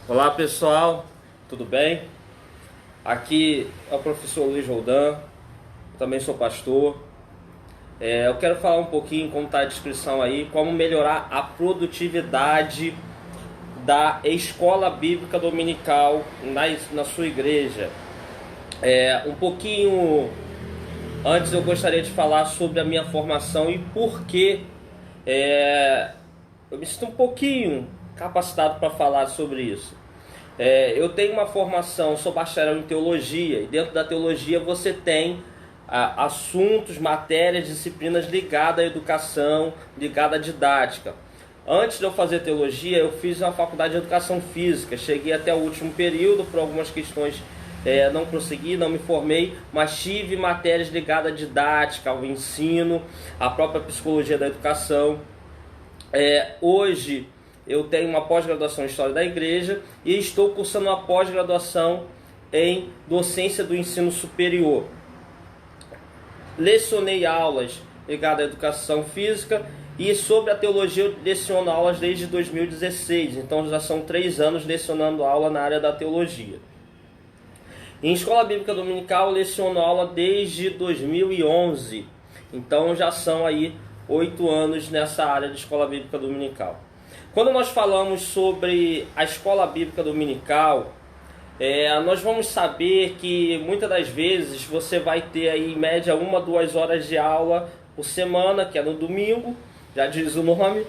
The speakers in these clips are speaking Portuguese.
Olá pessoal, tudo bem? Aqui é o professor Luiz Roldan, eu também sou pastor. Eu quero falar um pouquinho, como está a descrição aí, como melhorar a produtividade da escola bíblica dominical na sua igreja. Um pouquinho antes eu gostaria de falar sobre a minha formação e por que eu me sinto um pouquinho capacitado para falar sobre isso. Eu tenho uma formação, sou bacharel em teologia, e dentro da teologia você tem assuntos, matérias, disciplinas ligadas à educação, ligadas à didática. Antes de eu fazer teologia, eu fiz uma faculdade de educação física, cheguei até o último período, por algumas questões não prossegui, não me formei, mas tive matérias ligadas à didática, ao ensino, à própria psicologia da educação. Hoje eu tenho uma pós-graduação em História da Igreja e estou cursando uma pós-graduação em Docência do Ensino Superior. Lecionei aulas ligadas à educação física e sobre a teologia eu leciono aulas desde 2016, então já são 3 anos lecionando aula na área da teologia. Em Escola Bíblica Dominical eu leciono aula desde 2011, então já são aí 8 anos nessa área de Escola Bíblica Dominical. Quando nós falamos sobre a Escola Bíblica Dominical, nós vamos saber que muitas das vezes você vai ter aí em média 1 a 2 horas de aula por semana, que é no domingo, já diz o nome,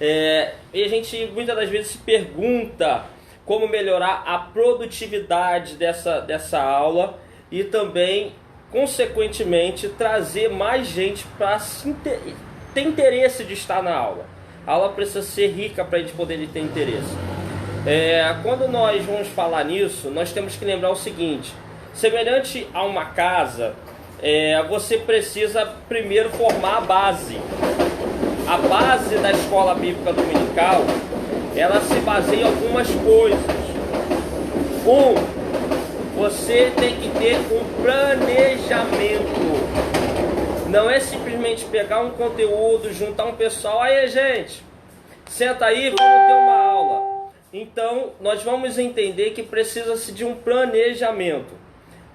e a gente muitas das vezes se pergunta como melhorar a produtividade dessa aula e também, consequentemente, trazer mais gente para ter interesse de estar na aula. A aula precisa ser rica para a gente poder ter interesse. Quando nós vamos falar nisso, nós temos que lembrar o seguinte: semelhante a uma casa, você precisa primeiro formar a base. A base da escola bíblica dominical, ela se baseia em algumas coisas. Você tem que ter um planejamento. Não é simplesmente pegar um conteúdo, juntar um pessoal, aí gente, senta aí, vamos ter uma aula. Então, nós vamos entender que precisa-se de um planejamento.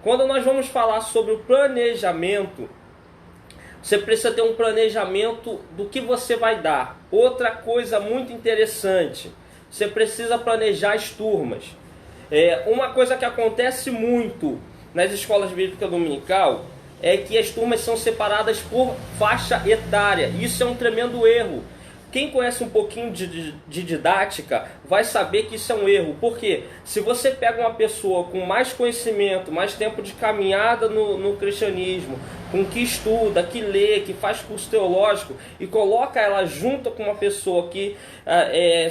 Quando nós vamos falar sobre o planejamento, você precisa ter um planejamento do que você vai dar. Outra coisa muito interessante, você precisa planejar as turmas. Uma coisa que acontece muito nas escolas bíblicas dominical é que as turmas são separadas por faixa etária. Isso é um tremendo erro. Quem conhece um pouquinho de didática vai saber que isso é um erro. Porque se você pega uma pessoa com mais conhecimento, mais tempo de caminhada no cristianismo, com que estuda, que lê, que faz curso teológico, e coloca ela junto com uma pessoa que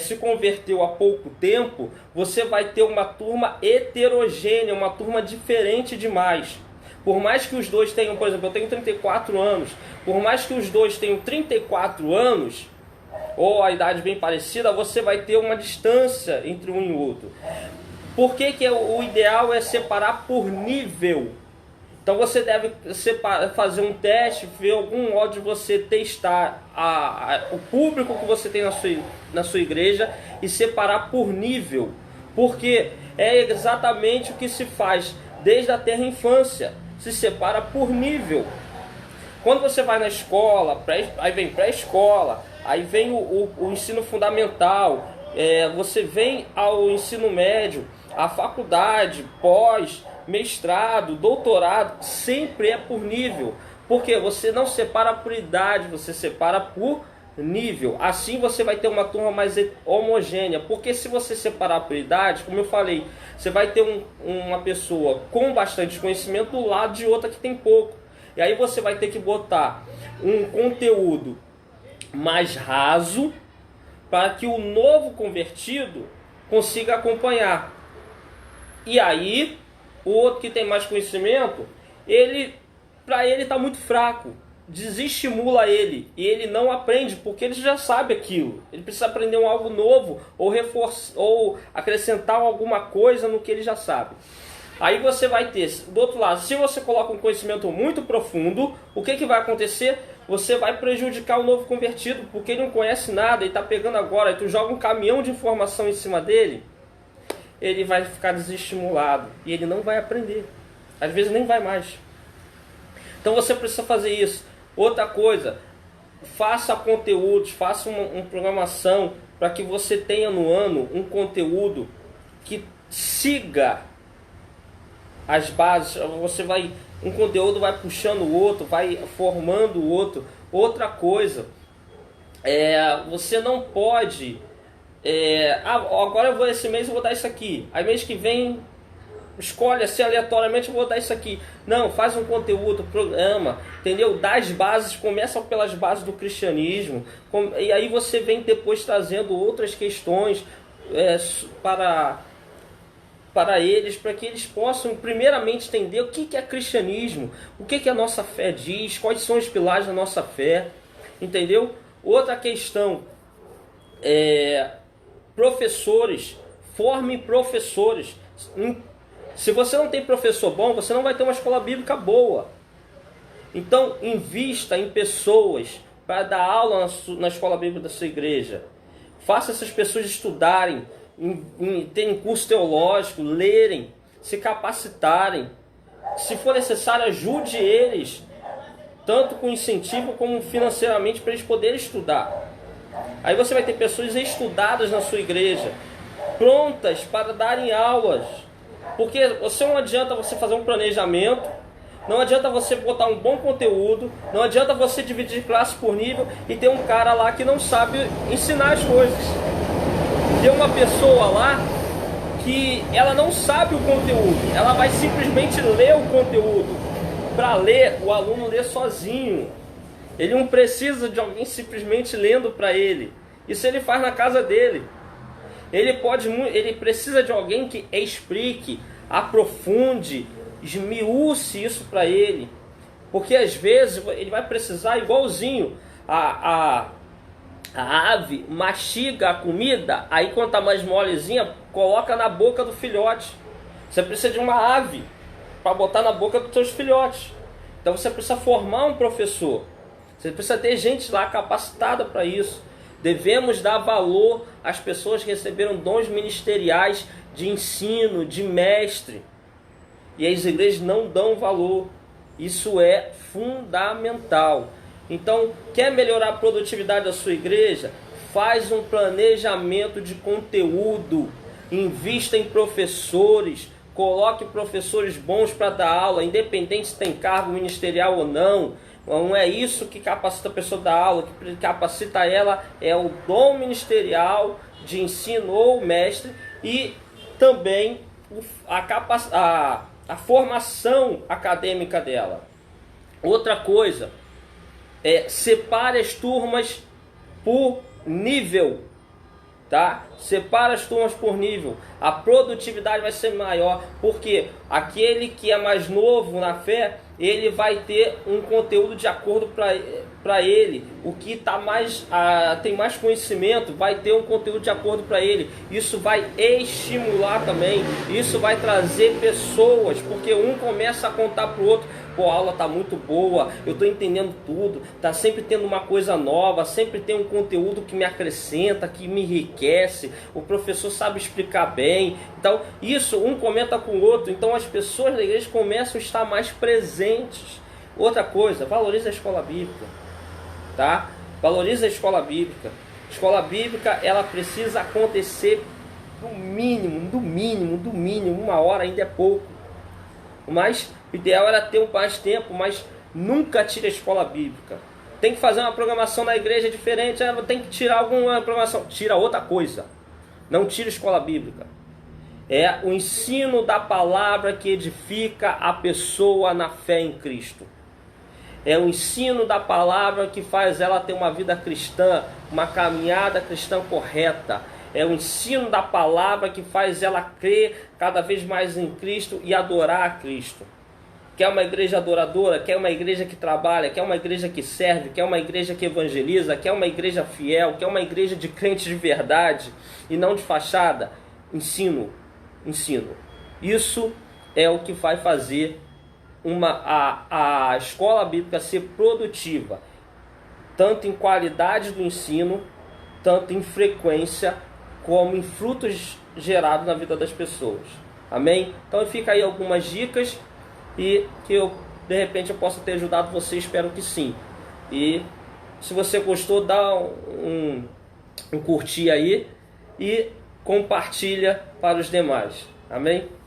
se converteu há pouco tempo, você vai ter uma turma heterogênea, uma turma diferente demais. Por mais que os dois tenham, por exemplo, eu tenho 34 anos, por mais que os dois tenham 34 anos, ou a idade bem parecida, você vai ter uma distância entre um e outro. Por que o ideal é separar por nível? Então você deve fazer um teste, ver algum modo de você testar o público que você tem na sua igreja e separar por nível. Porque é exatamente o que se faz desde a terra infância. Se separa por nível. Quando você vai na escola, aí vem pré-escola, aí vem o ensino fundamental, você vem ao ensino médio, a faculdade, pós, mestrado, doutorado, sempre é por nível. Porque você não separa por idade, você separa por nível. Assim você vai ter uma turma mais homogênea. Porque se você separar por idade, como eu falei, você vai ter uma pessoa com bastante conhecimento do lado de outra que tem pouco. E aí você vai ter que botar um conteúdo mais raso para que o novo convertido consiga acompanhar. E aí o outro que tem mais conhecimento, para ele está muito fraco. Desestimula ele e ele não aprende porque ele já sabe aquilo. Ele precisa aprender algo novo ou reforçar ou acrescentar alguma coisa no que ele já sabe. Aí você vai ter, do outro lado, se você coloca um conhecimento muito profundo, o que vai acontecer? Você vai prejudicar o novo convertido, porque ele não conhece nada e está pegando agora, e tu joga um caminhão de informação em cima dele. ele vai ficar desestimulado e ele não vai aprender. Às vezes nem vai mais. Então você precisa fazer isso. Outra coisa, faça conteúdos, faça uma programação para que você tenha no ano um conteúdo que siga as bases. Um conteúdo vai puxando o outro, vai formando o outro. Outra coisa, você não pode... agora esse mês eu vou dar isso aqui. Aí mês que vem... escolhe assim aleatoriamente, eu vou dar isso aqui. Não, faz um conteúdo, programa, entendeu? Dá as bases, começa pelas bases do cristianismo, e aí você vem depois trazendo outras questões para eles, para que eles possam primeiramente entender o que é cristianismo, o que a nossa fé diz, quais são os pilares da nossa fé, entendeu? Outra questão, professores, forme professores. Se você não tem professor bom, você não vai ter uma escola bíblica boa. Então, invista em pessoas para dar aula na escola bíblica da sua igreja. Faça essas pessoas estudarem, terem curso teológico, lerem, se capacitarem. Se for necessário, ajude eles, tanto com incentivo como financeiramente, para eles poderem estudar. Aí você vai ter pessoas estudadas na sua igreja, prontas para darem aulas. Porque não adianta você fazer um planejamento, não adianta você botar um bom conteúdo, não adianta você dividir classe por nível e ter um cara lá que não sabe ensinar as coisas. Tem uma pessoa lá que ela não sabe o conteúdo, ela vai simplesmente ler o conteúdo. Para ler, o aluno lê sozinho. Ele não precisa de alguém simplesmente lendo para ele. Isso ele faz na casa dele. Ele precisa de alguém que explique, aprofunde, esmiúce isso para ele. Porque às vezes ele vai precisar, igualzinho a ave mastiga a comida, aí quando está mais molezinha, coloca na boca do filhote. Você precisa de uma ave para botar na boca dos seus filhotes. Então você precisa formar um professor. Você precisa ter gente lá capacitada para isso. Devemos dar valor às pessoas que receberam dons ministeriais de ensino, de mestre. E as igrejas não dão valor. Isso é fundamental. Então, quer melhorar a produtividade da sua igreja? Faz um planejamento de conteúdo. Invista em professores. Coloque professores bons para dar aula, independente se tem cargo ministerial ou não. Não é isso que capacita a pessoa da aula, que capacita ela é o dom ministerial de ensino ou mestre e também a formação acadêmica dela. Outra coisa, separe as turmas por nível, tá? Separa as turmas por nível. A produtividade vai ser maior, porque aquele que é mais novo na fé, ele vai ter um conteúdo de acordo para ele. O que tem mais conhecimento vai ter um conteúdo de acordo para ele. Isso vai estimular também. Isso vai trazer pessoas, porque um começa a contar para o outro: pô, a aula tá muito boa, eu estou entendendo tudo, tá sempre tendo uma coisa nova, sempre tem um conteúdo que me acrescenta, que me enriquece, o professor sabe explicar bem. Então, isso um comenta com o outro, então as pessoas da igreja começam a estar mais presentes. Outra coisa, valorize a escola bíblica, tá? Valorize a escola bíblica. Escola bíblica, ela precisa acontecer no mínimo, 1 hora ainda é pouco. Mas o ideal era ter mais tempo, mas nunca tire a escola bíblica. Tem que fazer uma programação na igreja diferente, tem que tirar alguma programação. Tira outra coisa. Não tire a escola bíblica. É o ensino da palavra que edifica a pessoa na fé em Cristo. É o ensino da palavra que faz ela ter uma vida cristã, uma caminhada cristã correta. É o ensino da palavra que faz ela crer cada vez mais em Cristo e adorar a Cristo. Quer uma igreja adoradora? Quer uma igreja que trabalha? Quer uma igreja que serve? Quer uma igreja que evangeliza? Quer uma igreja fiel? Quer uma igreja de crentes de verdade e não de fachada? Ensino. Isso é o que vai fazer a escola bíblica ser produtiva, tanto em qualidade do ensino, tanto em frequência, como em frutos gerados na vida das pessoas. Amém? Então fica aí algumas dicas e que eu, de repente, eu possa ter ajudado você, espero que sim. E se você gostou, dá um curtir aí e compartilha para os demais. Amém?